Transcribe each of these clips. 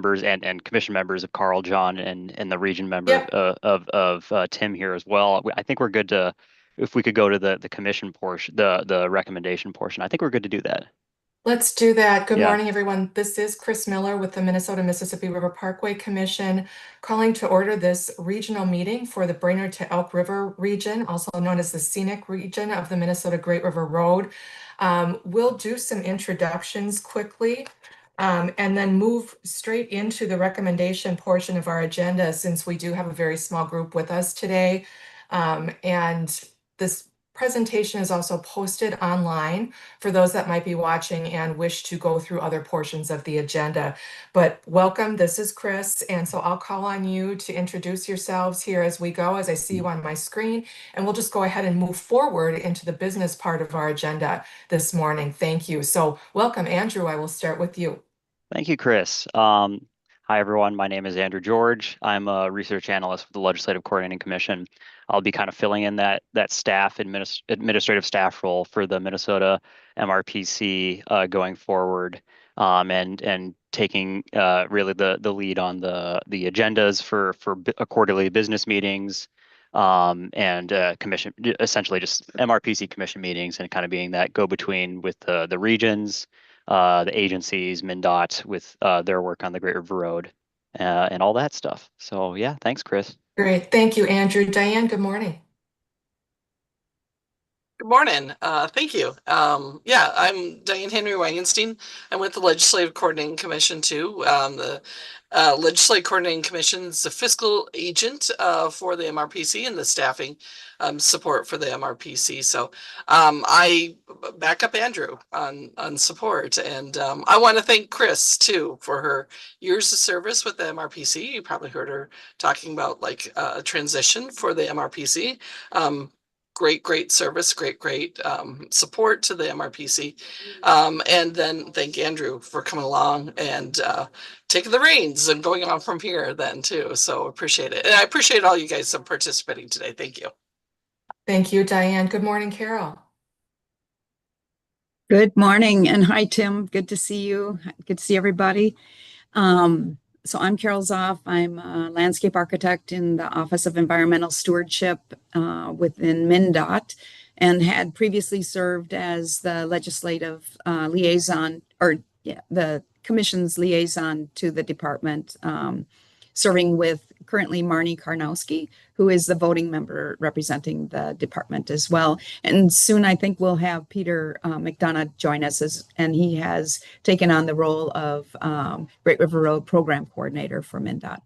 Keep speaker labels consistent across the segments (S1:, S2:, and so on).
S1: members and commission members of Carl, John, and the region member
S2: Yep,
S1: of Tim here as well. I think we're good to, if we could go to the commission portion, the recommendation portion. I think we're good to do that.
S2: let's do that. Good
S1: Yeah.
S2: morning, everyone. This is Chris Miller with the Minnesota Mississippi River Parkway Commission, calling to order this regional meeting for the Brainerd to Elk River region, also known as the scenic region of the Minnesota Great River Road. We'll do some introductions quickly. And then move straight into the recommendation portion of our agenda, since we do have a very small group with us today. And this presentation is also posted online for those that might be watching and wish to go through other portions of the agenda. But welcome, this is Chris, and so I'll call on you to introduce yourselves here as we go, as I see you on my screen, and we'll just go ahead and move forward into the business part of our agenda this morning. Thank you. So welcome, Andrew. I will start with you.
S1: Thank you, Chris. Hi, everyone. My name is Andrew George. I'm a research analyst with the Legislative Coordinating Commission. I'll be kind of filling in that administrative staff role for the Minnesota MRPC going forward, and taking really the lead on the agendas for quarterly business meetings, and commission, essentially just MRPC commission meetings, and kind of being that go-between with the regions, the agencies, MnDOT, with their work on the Great River Road, and all that stuff. So yeah, thanks, Chris.
S2: Great. Thank you, Andrew. Diane, good morning.
S3: Good morning. Thank you. Yeah, I'm Diane Henry Wangenstein. I'm with the Legislative Coordinating Commission too. The Legislative Coordinating Commission is the fiscal agent for the MRPC and the staffing support for the MRPC. So I back up Andrew on support, and I want to thank Chris too for her years of service with the MRPC. You probably heard her talking about like a transition for the MRPC. Great service, great support to the MRPC. And then thank Andrew for coming along and taking the reins and going on from here then too. So appreciate it. And I appreciate all you guys participating today. Thank you.
S2: Thank you, Diane. Good morning, Carol.
S4: Good morning, and hi, Tim. Good to see you. Good to see everybody. So I'm Carol Zoff. I'm a landscape architect in the Office of Environmental Stewardship within MnDOT, and had previously served as the legislative liaison, or the commission's liaison to the department, serving with currently Marnie Karnowski, who is the voting member representing the department as well. And soon I think we'll have Peter McDonough join us, and he has taken on the role of Great River Road Program Coordinator for MnDOT.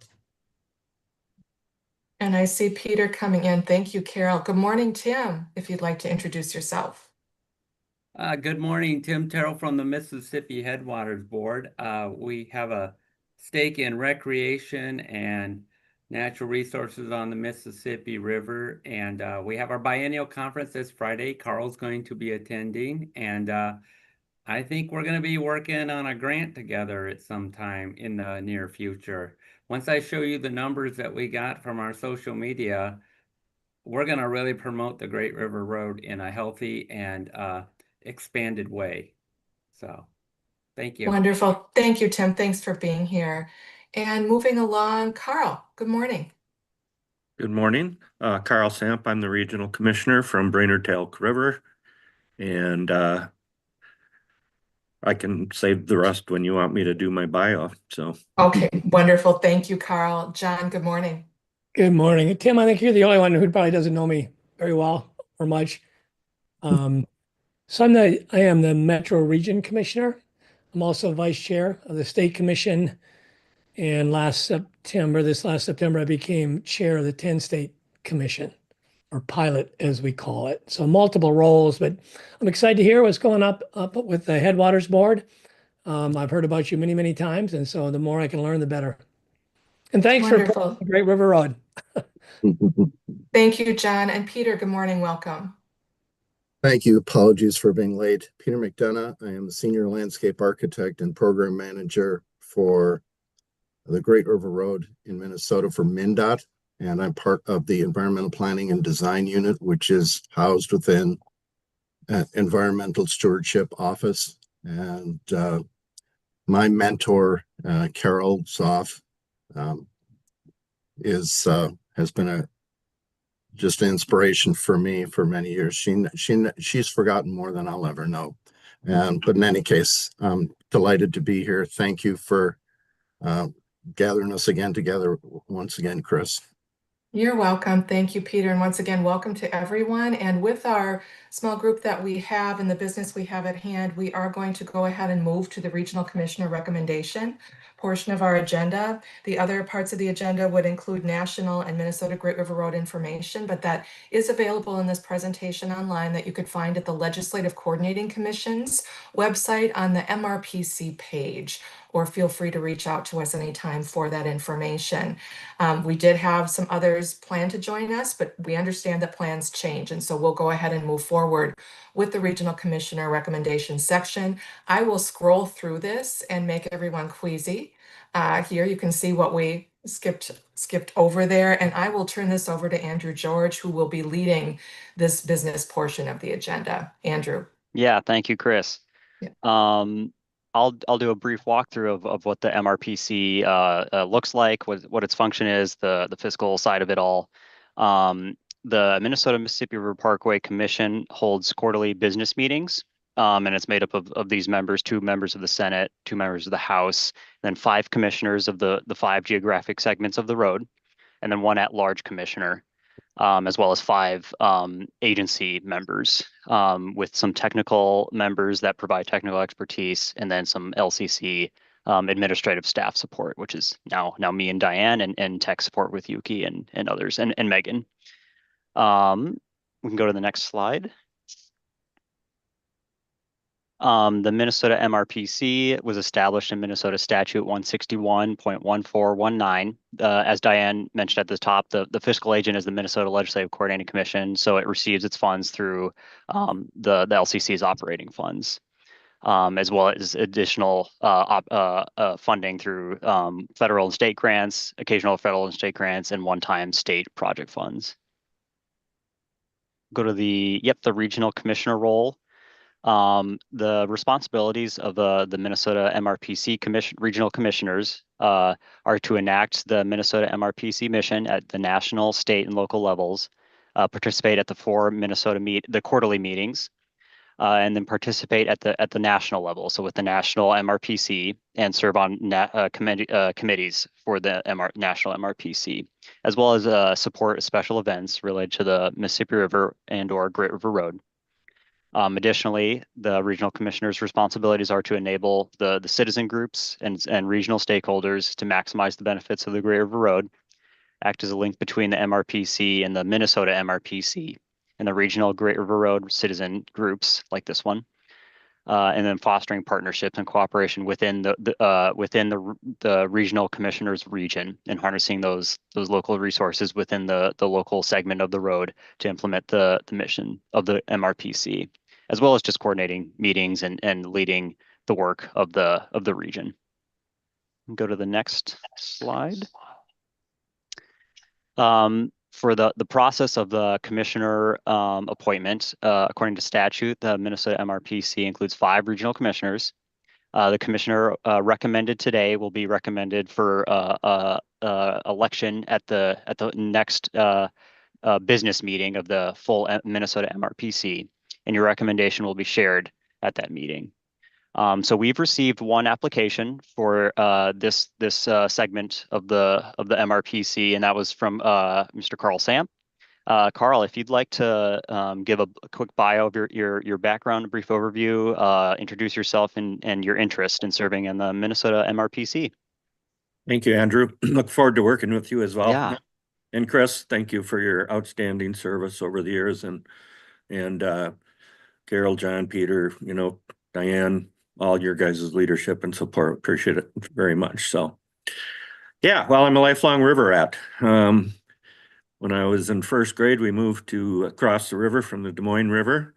S2: And I see Peter coming in. Thank you, Carol. Good morning, Tim, if you'd like to introduce yourself.
S5: Good morning, Tim Terrell from the Mississippi Headwaters Board. We have a stake in recreation and natural resources on the Mississippi River, and we have our biennial conference this Friday. Carl's going to be attending, and I think we're going to be working on a grant together at some time in the near future. Once I show you the numbers that we got from our social media, we're going to really promote the Great River Road in a healthy and expanded way. So thank you.
S2: Wonderful. Thank you, Tim. Thanks for being here. And moving along, Carl, good morning.
S6: Good morning. Carl Samp. I'm the Regional Commissioner from Brainerd to Elk River. And I can save the rest when you want me to do my bio. So
S2: Okay, wonderful. Thank you, Carl. John, good morning.
S7: Good morning. Tim, I think you're the only one who probably doesn't know me very well or much. So I am the Metro Region Commissioner. I'm also Vice Chair of the State Commission. And this last September, I became Chair of the 10-State Commission, or pilot as we call it. So multiple roles, but I'm excited to hear what's going up with the Headwaters Board. I've heard about you many times, and so the more I can learn, the better. And thanks
S2: Wonderful.
S7: for Great River Road.
S2: Thank you, John. And Peter, good morning. Welcome.
S8: Thank you. Apologies for being late. Peter McDonough. I am the Senior Landscape Architect and Program Manager for the Great River Road in Minnesota for MnDOT, and I'm part of the Environmental Planning and Design Unit, which is housed within Environmental Stewardship Office. And my mentor, Carol Zoff, has been just an inspiration for me for many years. She's forgotten more than I'll ever know. But in any case, I'm delighted to be here. Thank you for gathering us again together once again, Chris.
S2: You're welcome. Thank you, Peter. And once again, welcome to everyone. And with our small group that we have and the business we have at hand, we are going to go ahead and move to the Regional Commissioner recommendation portion of our agenda. The other parts of the agenda would include national and Minnesota Great River Road information, but that is available in this presentation online that you could find at the Legislative Coordinating Commission's website on the MRPC page, or feel free to reach out to us anytime for that information. We did have some others plan to join us, but we understand that plans change. And so we'll go ahead and move forward with the Regional Commissioner recommendation section. I will scroll through this and make everyone queasy. Here you can see what we skipped over there. And I will turn this over to Andrew George, who will be leading this business portion of the agenda. Andrew.
S1: Yeah, thank you, Chris.
S2: Yeah.
S1: I'll do a brief walkthrough of what the MRPC looks like, what its function is, the fiscal side of it all. The Minnesota Mississippi River Parkway Commission holds quarterly business meetings, and it's made up of these members: 2 members of the Senate, 2 members of the House, and then 5 commissioners of the 5 geographic segments of the road, and then 1 at-large commissioner. As well as 5 agency members, with some technical members that provide technical expertise, and then some LCC administrative staff support, which is now me and Diane, and tech support with Yuki and others, and Megan. We can go to the next slide. The Minnesota MRPC was established in Minnesota Statute 161.1419. As Diane mentioned at the top, the fiscal agent is the Minnesota Legislative Coordinating Commission, so it receives its funds through the LCC's operating funds, as well as additional funding through federal and state grants, occasional federal and state grants, and one-time state project funds. Go to the regional commissioner role. The responsibilities of the Minnesota MRPC regional commissioners are to enact the Minnesota MRPC mission at the national, state, and local levels, participate at the 4 the quarterly meetings, and then participate at the national level. So with the national MRPC, and serve on committees for the national MRPC, as well as support special events related to the Mississippi River and/or Great River Road. Additionally, the regional commissioner's responsibilities are to enable the citizen groups and regional stakeholders to maximize the benefits of the Great River Road, act as a link between the MRPC and the Minnesota MRPC and the regional Great River Road citizen groups like this one, and then fostering partnerships and cooperation within the regional commissioner's region, and harnessing those local resources within the local segment of the road to implement the mission of the MRPC, as well as just coordinating meetings and leading the work of the region. Go to the next slide. For the process of the commissioner appointment, according to statute, the Minnesota MRPC includes 5 regional commissioners. The commissioner recommended today will be recommended for election at the next business meeting of the full Minnesota MRPC, and your recommendation will be shared at that meeting. So we've received 1 application for this segment of the MRPC, and that was from Mr. Carl Samp. Carl, if you'd like to give a quick bio of your background, a brief overview, introduce yourself and your interest in serving in the Minnesota MRPC.
S6: Thank you, Andrew. Look forward to working with you as well.
S1: Yeah.
S6: And Chris, thank you for your outstanding service over the years, and Carol, John, Peter, Diane, all your guys' leadership and support. Appreciate it very much. So, yeah, well, I'm a lifelong river rat. When I was in 1st grade, we moved to across the river from the Des Moines River,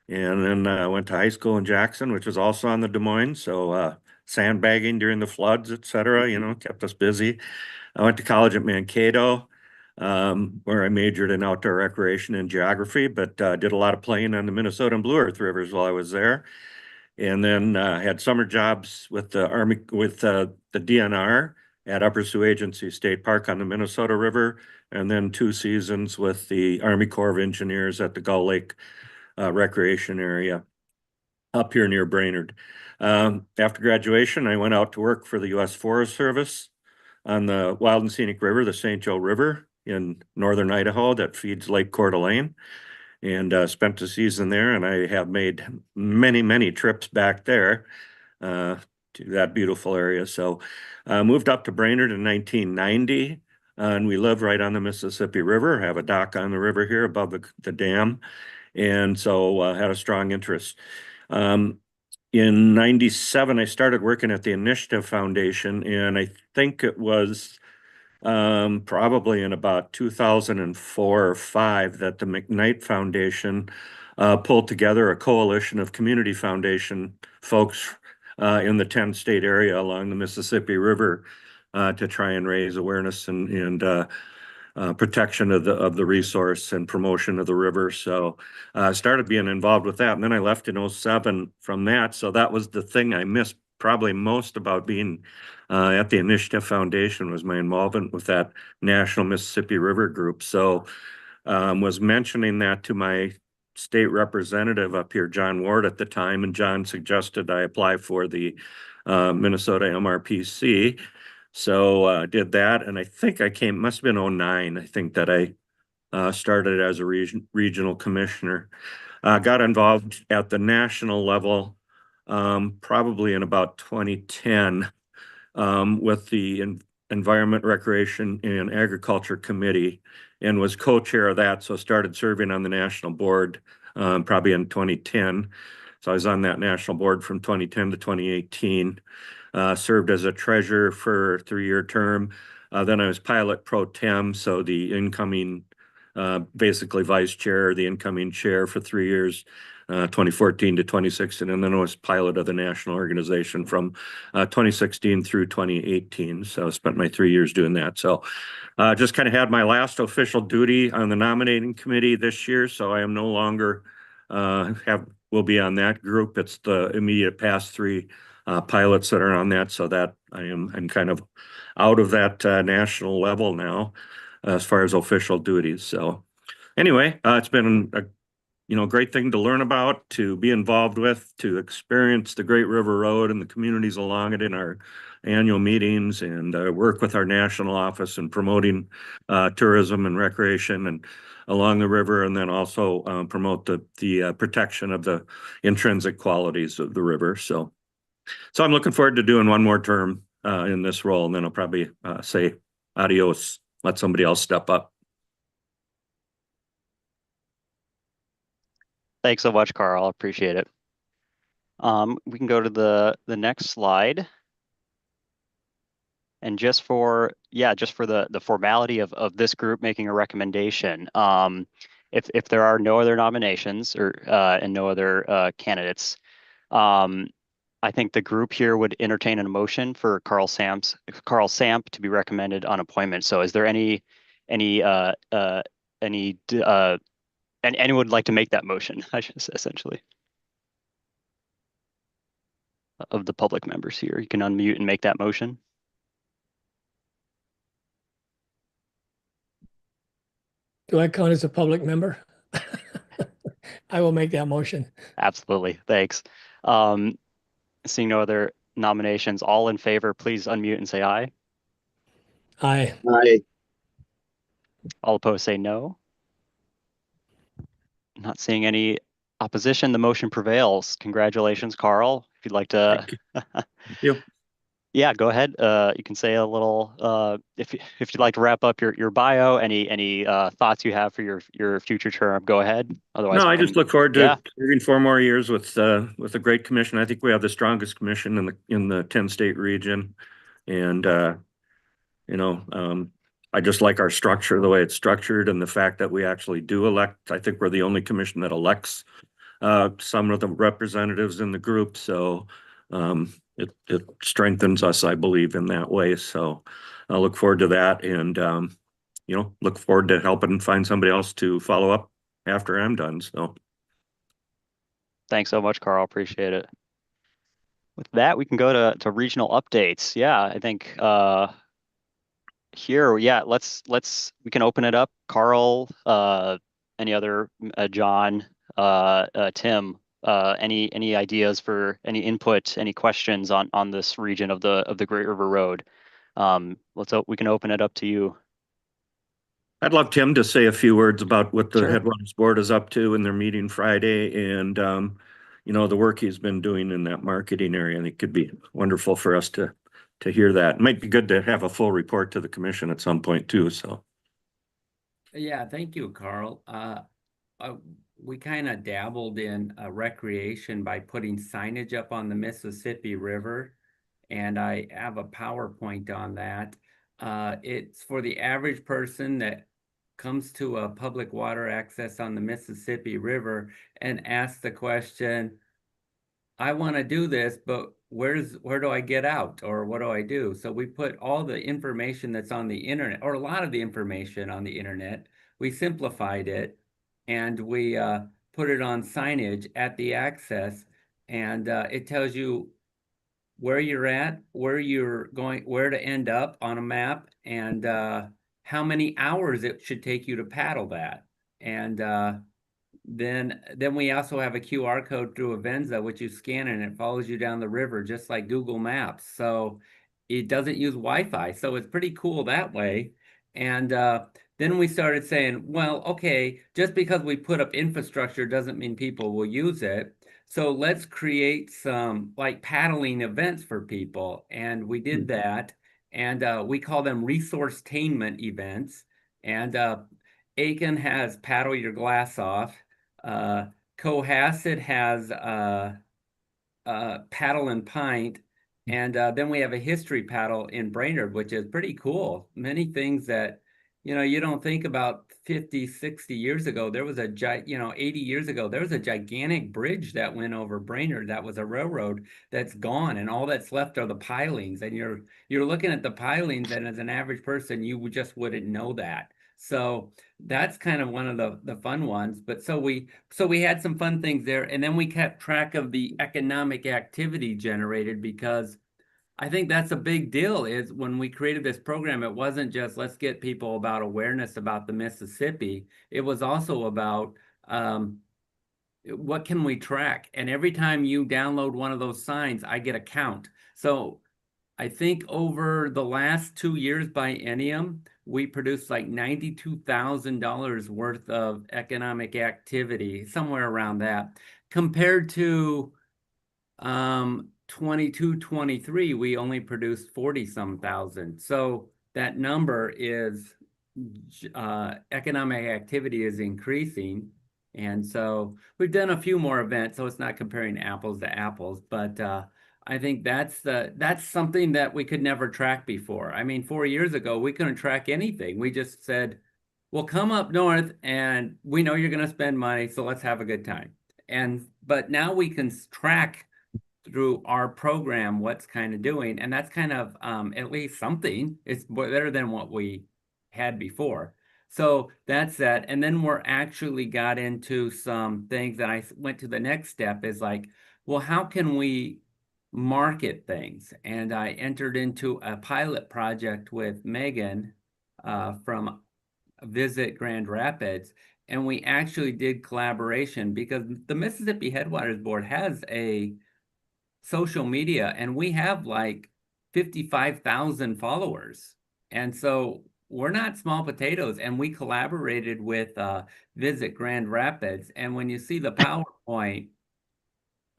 S6: and then I went to high school in Jackson, which was also on the Des Moines. So sandbagging during the floods, et cetera, kept us busy. I went to college at Mankato, where I majored in outdoor recreation and geography, but did a lot of playing on the Minnesota and Blue Earth rivers while I was there. and then had summer jobs with the Army, with the DNR at Upper Sioux Agency State Park on the Minnesota River, and then 2 seasons with the Army Corps of Engineers at the Gull Lake Recreation Area up here near Brainerd. After graduation, I went out to work for the U.S. Forest Service on the Wild and Scenic River, the St. Joe River in northern Idaho that feeds Lake Coeur d'Alene, and spent a season there. And I have made many, many trips back there to that beautiful area. So moved up to Brainerd in 1990, and we live right on the Mississippi River, have a dock on the river here above the dam, and so had a strong interest. In 97, I started working at the Initiative Foundation, and I think it was probably in about 2004 or 5 that the McKnight Foundation pulled together a coalition of community foundation folks in the 10-state area along the Mississippi River to try and raise awareness and protection of the resource and promotion of the river. So I started being involved with that. And then I left in 07 from that. So that was the thing I missed probably most about being at the Initiative Foundation, was my involvement with that National Mississippi River Group. So was mentioning that to my state representative up here, John Ward, at the time, and John suggested I apply for the Minnesota MRPC. So did that, and I think must have been 09, I think, that I started as a regional commissioner. Got involved at the national level probably in about 2010 with the Environment, Recreation, and Agriculture Committee, and was co-chair of that, so started serving on the national board probably in 2010. So I was on that national board from 2010 to 2018. Served as a treasurer for a 3-year term. Then I was pilot pro tem, so the incoming, basically vice chair, the incoming chair for 3 years, 2014 to 2016, and then I was pilot of the national organization from 2016 through 2018. So I spent my 3 years doing that. So just kind of had my last official duty on the nominating committee this year. So I am no longer will be on that group. It's the immediate past 3 pilots that are on that, so that I'm kind of out of that national level now as far as official duties. So anyway, it's been a great thing to learn about, to be involved with, to experience the Great River Road and the communities along it in our annual meetings, and work with our national office in promoting tourism and recreation and along the river, and then also promote the protection of the intrinsic qualities of the river. So I'm looking forward to doing one more term in this role, and then I'll probably say adios, let somebody else step up.
S1: Thanks so much, Carl. I appreciate it. We can go to the next slide. And just for the formality of this group making a recommendation, if there are no other nominations or and no other candidates, I think the group here would entertain a motion for Carl Samp to be recommended on appointment. So is there anyone would like to make that motion, I should say, essentially, of the public members here? You can unmute and make that motion.
S7: Do I count as a public member? I will make that motion.
S1: Absolutely. Thanks. Seeing no other nominations, all in favor, please unmute and say aye.
S7: Aye.
S8: Aye.
S1: All opposed say no. Not seeing any opposition, the motion prevails. Congratulations, Carl. If you'd like to.
S6: Thank you.
S1: Yeah, go ahead. You can say a little, if you'd like to wrap up your bio, any thoughts you have for your future term, go ahead. Otherwise,
S6: no, I just look forward to serving 4 more years with a great commission. I think we have the strongest commission in the 10-state region, and I just like our structure, the way it's structured, and the fact that we actually do elect. I think we're the only commission that elects some of the representatives in the group. So it strengthens us, I believe, in that way. So I look forward to that, and look forward to helping find somebody else to follow up after I'm done. So
S1: thanks so much, Carl. Appreciate it. With that, we can go to regional updates. Yeah, I think here, yeah, we can open it up. Carl, any other John, Tim, any ideas for any input, any questions on this region of the Great River Road? We can open it up to you.
S6: I'd love Tim to say a few words about what the
S1: Sure.
S6: Headwaters Board is up to in their meeting Friday and, the work he's been doing in that marketing area. I think it could be wonderful for us to hear that. It might be good to have a full report to the commission at some point too, so.
S5: Yeah, thank you, Carl. We kind of dabbled in recreation by putting signage up on the Mississippi River, and I have a PowerPoint on that. It's for the average person that comes to a public water access on the Mississippi River and asks the question, I want to do this, but where do I get out, or what do I do? So we put all the information that's on the internet, or a lot of the information on the internet. We simplified it, and we put it on signage at the access, and it tells you where you're at, where you're going, where to end up on a map, and how many hours it should take you to paddle that. And then we also have a QR code through Avenza, which you scan and it follows you down the river just like Google Maps. So it doesn't use Wi-Fi. So it's pretty cool that way. And then we started saying, well, okay, just because we put up infrastructure doesn't mean people will use it. So let's create some like paddling events for people. And we did that. And we call them resourcetainment events. And Aiken has paddle your glass off. Cohasset has paddle and pint. And then we have a history paddle in Brainerd, which is pretty cool. Many things that, you don't think about 50, 60 years ago. There was 80 years ago, there was a gigantic bridge that went over Brainerd that was a railroad that's gone, and all that's left are the pilings. And you're looking at the pilings, and as an average person, you just wouldn't know that. So that's kind of one of the fun ones. But so we had some fun things there, and then we kept track of the economic activity generated, because I think that's a big deal. Is when we created this program, it wasn't just let's get people about awareness about the Mississippi. It was also about what can we track? And every time you download one of those signs, I get a count. So I think over the last 2 years biennium, we produced like $92,000 worth of economic activity, somewhere around that, compared to 22, 23, we only produced 40 some thousand. So that number is economic activity is increasing. And so we've done a few more events, so it's not comparing apples to apples, but I think that's something that we could never track before. I mean, 4 years ago, we couldn't track anything. We just said, well, come up north and we know you're going to spend money, so let's have a good time. But now we can track through our program what's kind of doing, and that's kind of at least something. It's better than what we had before. So that's that. And then we're actually got into some things that I went to the next step is like, well, how can we market things? And I entered into a pilot project with Megan from Visit Grand Rapids. And we actually did collaboration because the Mississippi Headwaters Board has a social media, and we have like 55,000 followers. And so we're not small potatoes, and we collaborated with Visit Grand Rapids. And when you see the PowerPoint,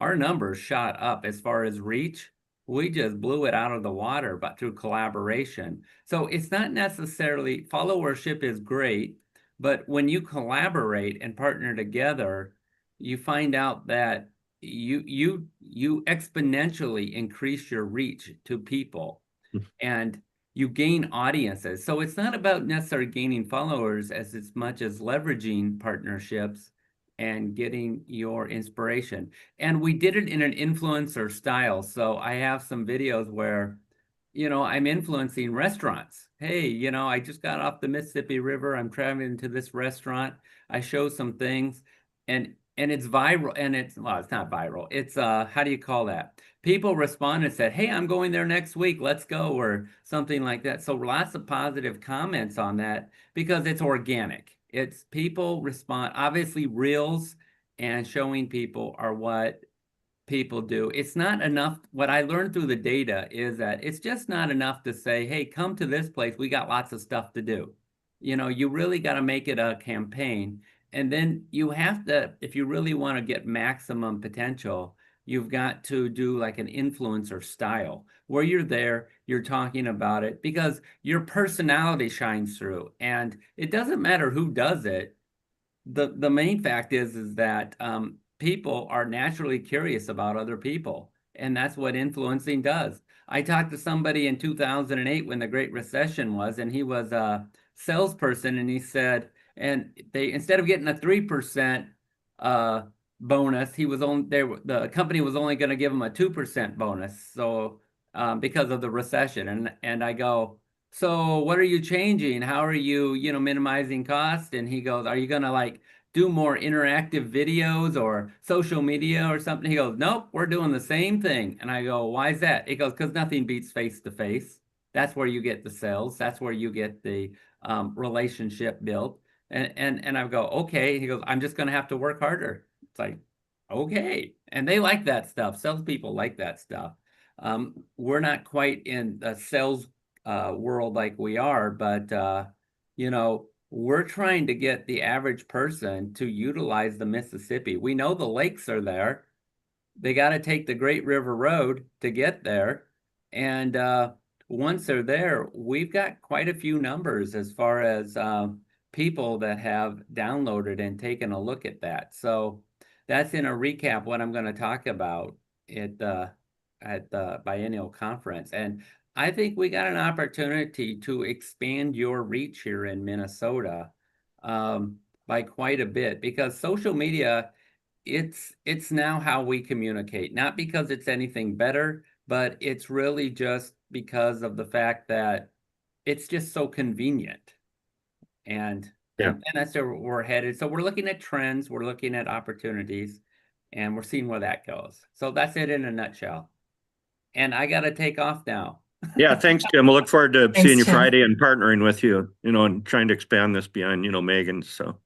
S5: our numbers shot up as far as reach. We just blew it out of the water, but through collaboration. So it's not necessarily, followership is great, but when you collaborate and partner together, you find out that you exponentially increase your reach to people and you gain audiences. So it's not about necessarily gaining followers as much as leveraging partnerships and getting your inspiration. And we did it in an influencer style. So I have some videos where, I'm influencing restaurants. Hey, I just got off the Mississippi River. I'm traveling to this restaurant. I show some things. And and it's viral, and well, it's not viral. It's how do you call that? People responded and said, "Hey, I'm going there next week. Let's go," or something like that. So lots of positive comments on that because it's organic. It's people respond. Obviously, reels and showing people are what people do. It's not enough. What I learned through the data is that it's just not enough to say, "Hey, come to this place. We got lots of stuff to do." You really got to make it a campaign. And then you have to, if you really want to get maximum potential, you've got to do like an influencer style where you're there, you're talking about it because your personality shines through. And it doesn't matter who does it. The main fact is that people are naturally curious about other people, and that's what influencing does. I talked to somebody in 2008 when the Great Recession was, and he was a salesperson, and he said, and they instead of getting a 3% bonus, he was only the company was only going to give him a 2% bonus. So because of the recession, and I go, so what are you changing? How are you, minimizing cost? And he goes, are you going to like do more interactive videos or social media or something? He goes, nope, we're doing the same thing. And I go, why is that? He goes, because nothing beats face to face. That's where you get the sales. That's where you get the relationship built. And I go, okay. He goes, I'm just going to have to work harder. It's like, okay. And they like that stuff. Salespeople like that stuff. We're not quite in the sales world like we are, but we're trying to get the average person to utilize the Mississippi. We know the lakes are there. They got to take the Great River Road to get there. And once they're there, we've got quite a few numbers as far as people that have downloaded and taken a look at that. So that's in a recap what I'm going to talk about at the biennial conference. And I think we got an opportunity to expand your reach here in Minnesota by quite a bit because social media, it's now how we communicate, not because it's anything better, but it's really just because of the fact that it's just so convenient. And that's where we're headed. So we're looking at trends, we're looking at opportunities, and we're seeing where that goes. So that's it in a nutshell. And I got to take off now.
S6: Yeah, thanks, Tim. We'll look forward to
S2: Thanks,
S6: seeing you
S2: Tim.
S6: Friday and partnering with you, and trying to expand this beyond, Megan. So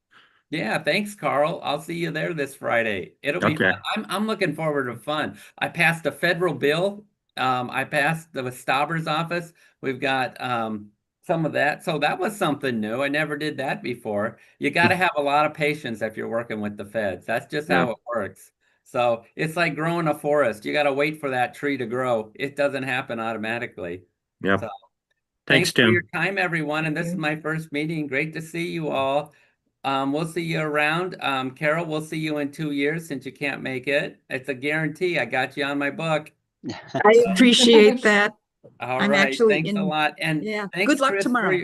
S5: Yeah, thanks, Carl. I'll see you there this Friday. It'll be
S6: okay.
S5: fun. I'm looking forward to fun. I passed a federal bill. I passed the Stauber's office. We've got some of that. So that was something new. I never did that before. You got to have a lot of patience if you're working with the feds. That's just how it works. So it's like growing a forest. You got to wait for that tree to grow. It doesn't happen automatically.
S6: Yeah.
S5: So
S6: Thanks,
S5: thanks for
S6: Tim.
S5: your time, everyone. And this is my first meeting. Great to see you all. We'll see you around. Carol, we'll see you in 2 years since you can't make it. It's a guarantee. I got you on my book.
S4: I appreciate that.
S5: All
S4: I'm
S5: right.
S4: actually
S5: Thanks a lot. And
S4: yeah.
S5: thanks,
S4: Good luck
S5: Chris,
S4: tomorrow.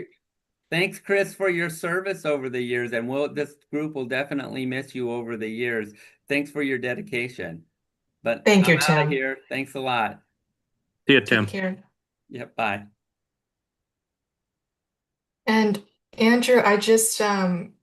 S5: thanks, Chris, for your service over the years. And this group will definitely miss you over the years. Thanks for your dedication. But
S2: Thank you,
S5: I'm out of
S2: Tim.
S5: here. Thanks a lot.
S6: See you, Tim.
S2: Take care.
S5: Yep. Bye.
S2: And Andrew, I just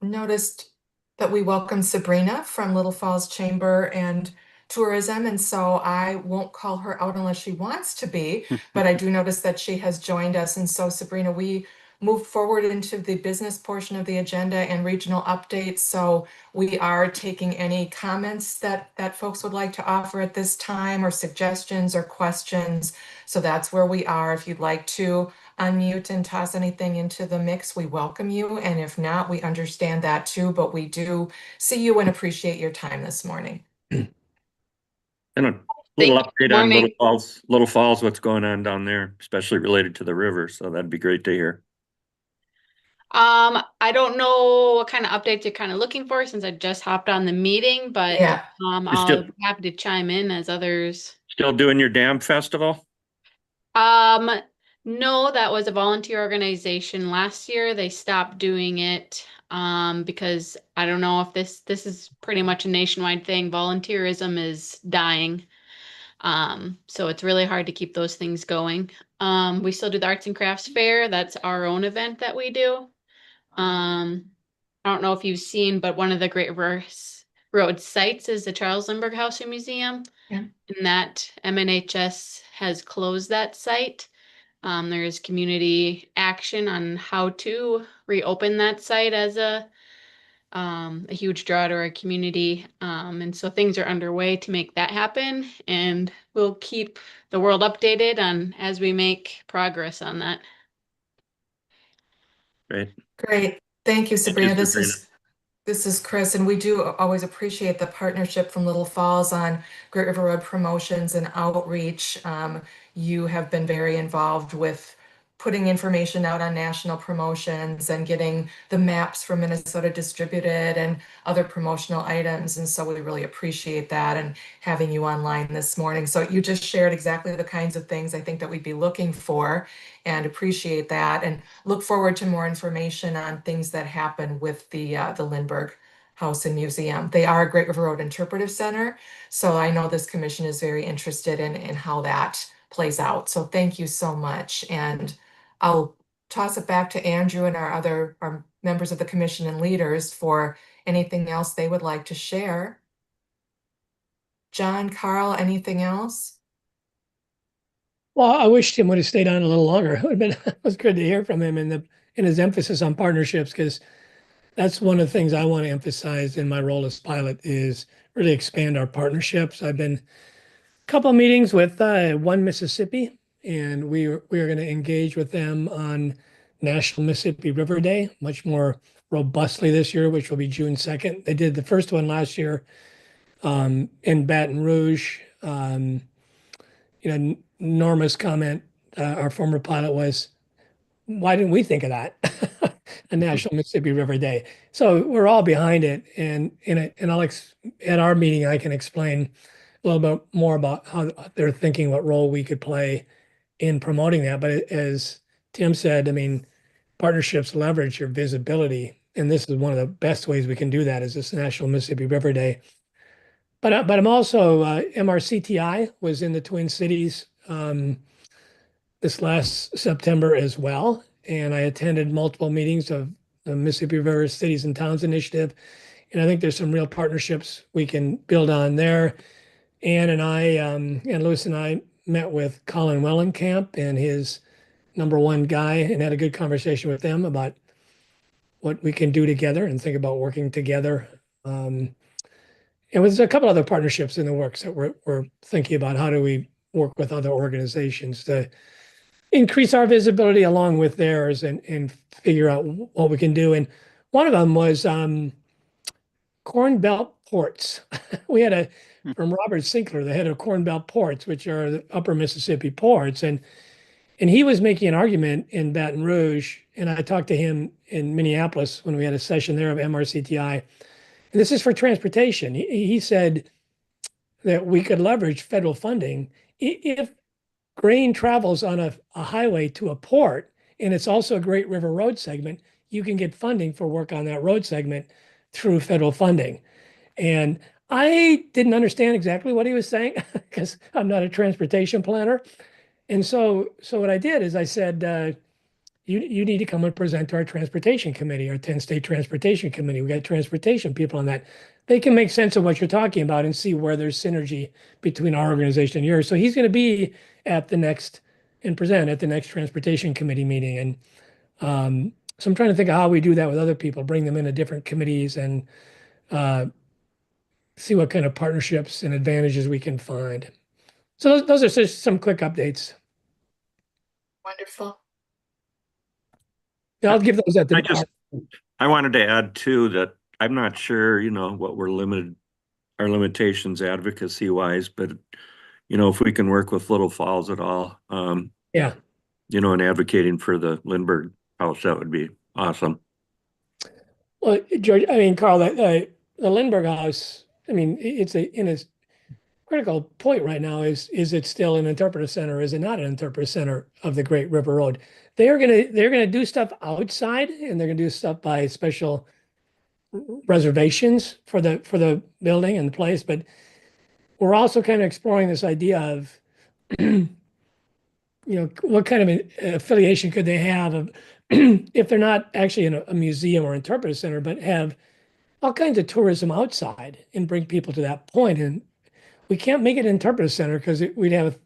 S2: noticed that we welcome Sabrina from Little Falls Chamber and Tourism, and so I won't call her out unless she wants to be, but I do notice that she has joined us. And so Sabrina, we moved forward into the business portion of the agenda and regional updates. So we are taking any comments that folks would like to offer at this time, or suggestions or questions. So that's where we are. If you'd like to unmute and toss anything into the mix, we welcome you. And if not, we understand that too, but we do see you and appreciate your time this morning.
S6: And a little update on Little Falls, what's going on down there, especially related to the river. So that'd be great to hear.
S9: I don't know what kind of updates you're kind of looking for since I just hopped on the meeting, but
S2: Yeah.
S9: I'll be happy to chime in as others.
S6: Still doing your dam festival?
S9: No, that was a volunteer organization last year. They stopped doing it because I don't know if this is pretty much a nationwide thing. Volunteerism is dying. So it's really hard to keep those things going. We still do the Arts and Crafts Fair. That's our own event that we do. I don't know if you've seen, but one of the Great River road sites is the Charles Lindbergh House and Museum.
S2: Yeah.
S9: And that MNHS has closed that site. There's community action on how to reopen that site as a huge draw to our community. And so things are underway to make that happen, and we'll keep the world updated on as we make progress on that.
S6: Great.
S2: Great. Thank you, Sabrina.
S6: Sabrina.
S2: This is Chris, and we do always appreciate the partnership from Little Falls on Great River Road promotions and outreach. You have been very involved with putting information out on national promotions and getting the maps from Minnesota distributed and other promotional items. And so we really appreciate that and having you online this morning. So you just shared exactly the kinds of things I think that we'd be looking for, and appreciate that, and look forward to more information on things that happen with the Lindbergh House and Museum. They are a Great River Road Interpretive Center, so I know this commission is very interested in how that plays out. So thank you so much. And I'll toss it back to Andrew and our members of the commission and leaders for anything else they would like to share. John, Carl, anything else?
S7: Well, I wish Tim would have stayed on a little longer. It would have been it was good to hear from him and his emphasis on partnerships, because that's one of the things I want to emphasize in my role as pilot is really expand our partnerships. I've been a couple of meetings with One Mississippi, and we are going to engage with them on National Mississippi River Day much more robustly this year, which will be June 2nd. They did the first one last year in Baton Rouge. Norma's comment, our former pilot, was, why didn't we think of that? A National Mississippi River Day. So we're all behind it. And at our meeting, I can explain a little bit more about how they're thinking, what role we could play in promoting that. But as Tim said, I mean, partnerships leverage your visibility. And this is one of the best ways we can do that, is this National Mississippi River Day. But I'm also, MRCTI was in the Twin Cities this last September as well. And I attended multiple meetings of the Mississippi River Cities and Towns Initiative. And I think there's some real partnerships we can build on there. Ann and I, and Lewis and I met with Colin Wellenkamp and his #1 guy, and had a good conversation with them about what we can do together and think about working together. And there's a couple other partnerships in the works that we're thinking about. How do we work with other organizations to increase our visibility along with theirs, and figure out what we can do? And one of them was Corn Belt ports. We had from Robert Sinkler, the head of Corn Belt ports, which are the upper Mississippi ports. And he was making an argument in Baton Rouge, and I talked to him in Minneapolis when we had a session there of MRCTI. And this is for transportation. He said that we could leverage federal funding if grain travels on a highway to a port, and it's also a Great River Road segment. You can get funding for work on that road segment through federal funding. And I didn't understand exactly what he was saying because I'm not a transportation planner. And so what I did is I said, you need to come and present to our transportation committee, our 10-state transportation committee. We got transportation people on that. They can make sense of what you're talking about and see where there's synergy between our organization and yours. So he's going to be at the next transportation committee meeting. And so I'm trying to think of how we do that with other people, bring them into different committees and see what kind of partnerships and advantages we can find. So those are just some quick updates.
S2: Wonderful.
S7: Yeah, I'll give those at the
S6: I wanted to add too that I'm not sure, what our limitations advocacy wise, but if we can work with Little Falls at all,
S7: yeah,
S6: and advocating for the Lindbergh House, that would be awesome.
S7: Well, George, Carl, the Lindbergh House, it's in a critical point right now. Is it still an interpretive center? Is it not an interpretive center of the Great River Road? They're gonna do stuff outside, and they're gonna do stuff by special reservations for the building and the place. But we're also kind of exploring this idea of, what kind of affiliation could they have of if they're not actually in a museum or interpretive center, but have all kinds of tourism outside and bring people to that point. And we can't make it an interpretive center because we'd have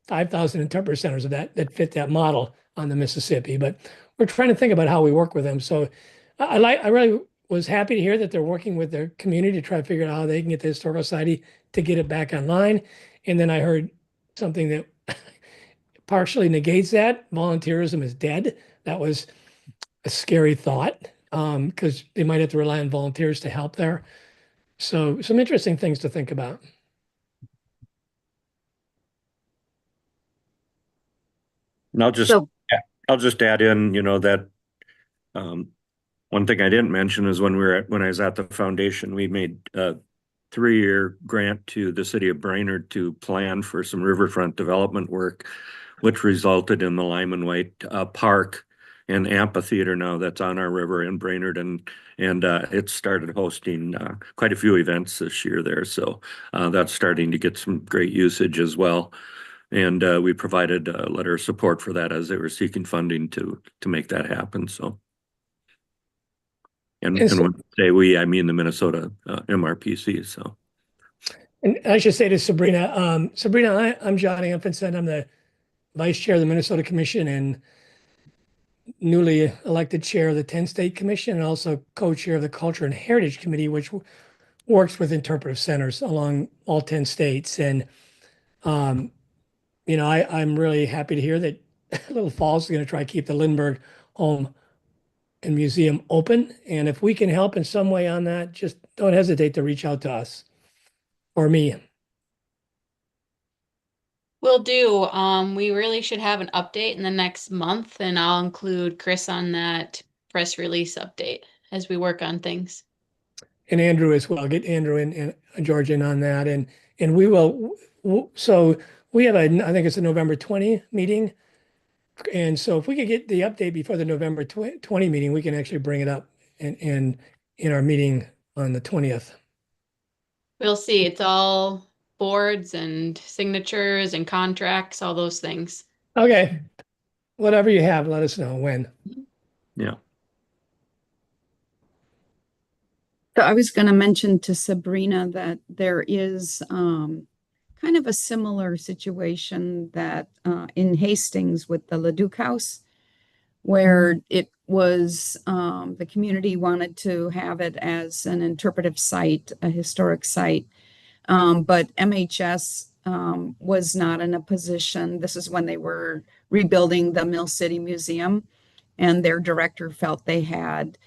S7: 5,000 interpreter centers of that fit that model on the Mississippi. But we're trying to think about how we work with them. So I really was happy to hear that they're working with their community to try to figure out how they can get the Historical Society to get it back online. And then I heard something that partially negates that. Volunteerism is dead. That was a scary thought because they might have to rely on volunteers to help there. So some interesting things to think about.
S6: And I'll just add in, that one thing I didn't mention is when I was at the foundation, we made a 3-year grant to the city of Brainerd to plan for some riverfront development work, which resulted in the Lyman White Park and amphitheater now that's on our river in Brainerd, and it started hosting quite a few events this year there. So that's starting to get some great usage as well. And we provided a letter of support for that as they were seeking funding to make that happen. So, and when I say we, I mean the Minnesota MRPC. So,
S7: and I should say to Sabrina, I'm John Amfinson. I'm the vice chair of the Minnesota Commission and newly elected chair of the 10 State Commission, and also co-chair of the Culture and Heritage Committee, which works with interpretive centers along all 10 states. And I'm really happy to hear that Little Falls is going to try to keep the Lindbergh Home and Museum open. And if we can help in some way on that, just don't hesitate to reach out to us or me.
S9: Will do. We really should have an update in the next month, and I'll include Chris on that press release update as we work on things.
S7: And Andrew as well. Get Andrew and George in on that. And we will. So we have I think it's a November 20 meeting. And so if we could get the update before the November 20 meeting, we can actually bring it up in our meeting on the 20th.
S9: We'll see. It's all boards and signatures and contracts, all those things.
S7: Okay. Whatever you have, let us know when.
S6: Yeah.
S4: So I was going to mention to Sabrina that there is kind of a similar situation that in Hastings with the Leduc House, where it was the community wanted to have it as an interpretive site, a historic site, but MHS was not in a position. This is when they were rebuilding the Mill City Museum, and their director felt they had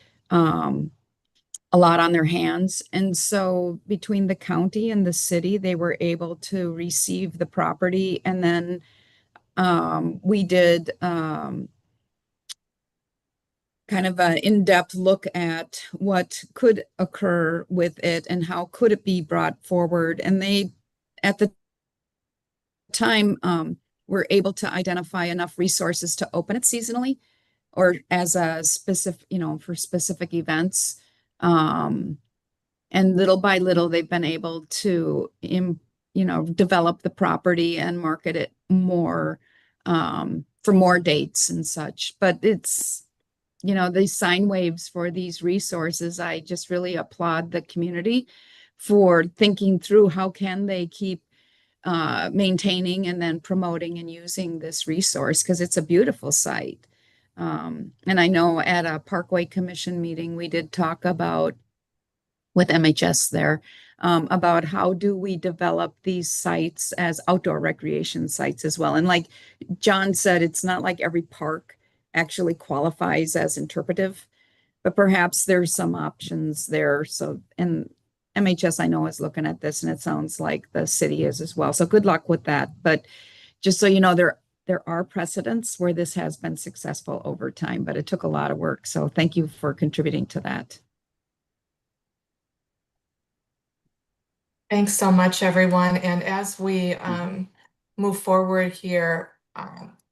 S4: a lot on their hands. And so between the county and the city, they were able to receive the property. And then we did kind of an in-depth look at what could occur with it and how could it be brought forward. And they, at the time, were able to identify enough resources to open it seasonally or as a specific, for specific events. And little by little, they've been able to, develop the property and market it more for more dates and such. But it's, these sine waves for these resources, I just really applaud the community for thinking through how can they keep maintaining and then promoting and using this resource, because it's a beautiful site. And I know at a Parkway Commission meeting, we did talk about, with MHS there, about how do we develop these sites as outdoor recreation sites as well. And like John said, it's not like every park actually qualifies as interpretive, but perhaps there's some options there. So, and MHS I know is looking at this, and it sounds like the city is as well. So good luck with that. But just so you know, there are precedents where this has been successful over time, but it took a lot of work. So thank you for contributing to that.
S2: Thanks so much, everyone. And as we move forward here,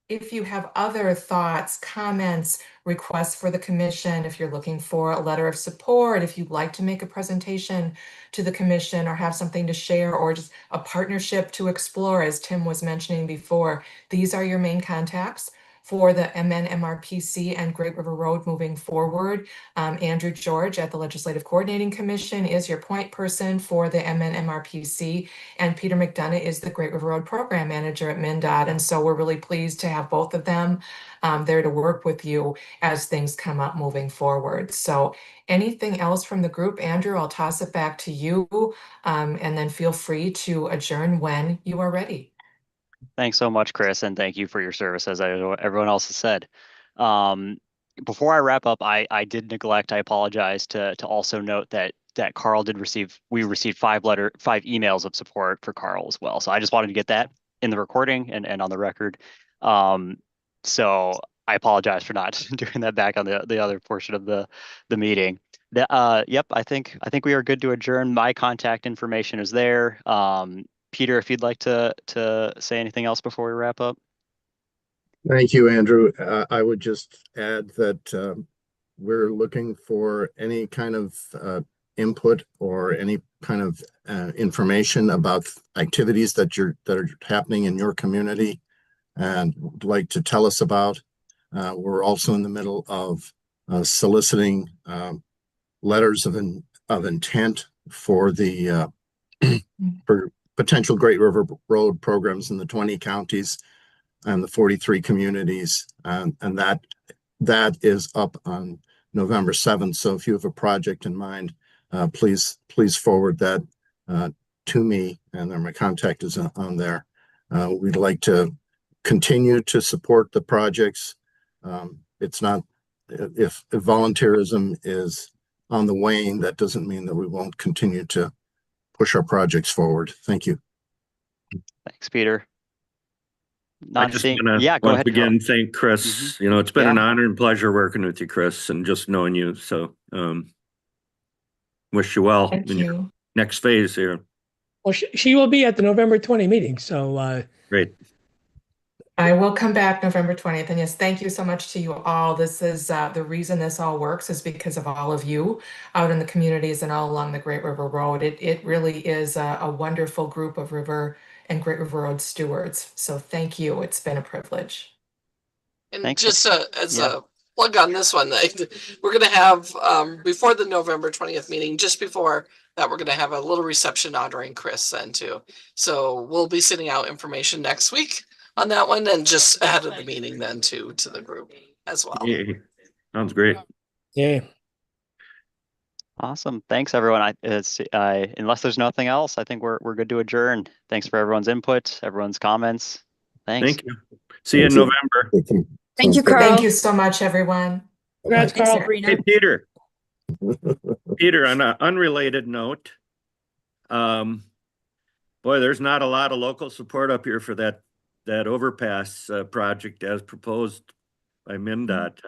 S2: if you have other thoughts, comments, requests for the commission, if you're looking for a letter of support, if you'd like to make a presentation to the commission or have something to share, or just a partnership to explore, as Tim was mentioning before, these are your main contacts. for the MRPC and Great River Road moving forward. Andrew George at the Legislative Coordinating Commission is your point person for the MRPC, and Peter McDonough is the Great River Road Program Manager at MnDOT. And so we're really pleased to have both of them there to work with you as things come up moving forward. So anything else from the group? Andrew, I'll toss it back to you, and then feel free to adjourn when you are ready.
S1: Thanks so much, Chris, and thank you for your service, as everyone else has said. Before I wrap up, I did neglect, I apologize, to also note that Carl we received 5 emails of support for Carl as well. So I just wanted to get that in the recording and on the record. So I apologize for not doing that back on the other portion of the meeting. Yep, I think we are good to adjourn. My contact information is there. Peter, if you'd like to say anything else before we wrap up.
S8: Thank you, Andrew. I would just add that we're looking for any kind of input or any kind of information about activities that are happening in your community and would like to tell us about. We're also in the middle of soliciting letters of intent for the for potential Great River Road programs in the 20 counties and the 43 communities, and that is up on November 7th. So if you have a project in mind, please forward that to me, and then my contact is on there. We'd like to continue to support the projects. It's not, if volunteerism is on the wane, that doesn't mean that we won't continue to push our projects forward. Thank you.
S1: Thanks, Peter.
S6: I just want to once again thank Chris. You know, it's been an honor and pleasure working with you, Chris, and just knowing you. So wish you well in your next phase here.
S7: Well, she will be at the November 20 meeting. So
S6: great.
S2: I will come back November 20th. And yes, thank you so much to you all. This is the reason this all works is because of all of you out in the communities and all along the Great River Road. It really is a wonderful group of River and Great River Road stewards. So thank you. It's been a privilege.
S3: And thanks. Just as a plug on this one, we're going to have, before the November 20th meeting, just before that, we're going to have a little reception honoring Chris then too. So we'll be sending out information next week on that one, and just ahead of the meeting then too, to the group as well.
S6: Yeah. Sounds great.
S7: Yeah.
S1: Awesome. Thanks, everyone. Unless there's nothing else, I think we're good to adjourn. Thanks for everyone's input, everyone's comments. Thanks.
S6: Thank you. See you in November.
S4: Thank you, Carl.
S2: Thank you so much, everyone.
S7: Congrats, Carl.
S6: Hey, Peter. Peter, on an unrelated note, boy, there's not a lot of local support up here for that overpass project as proposed by MnDOT.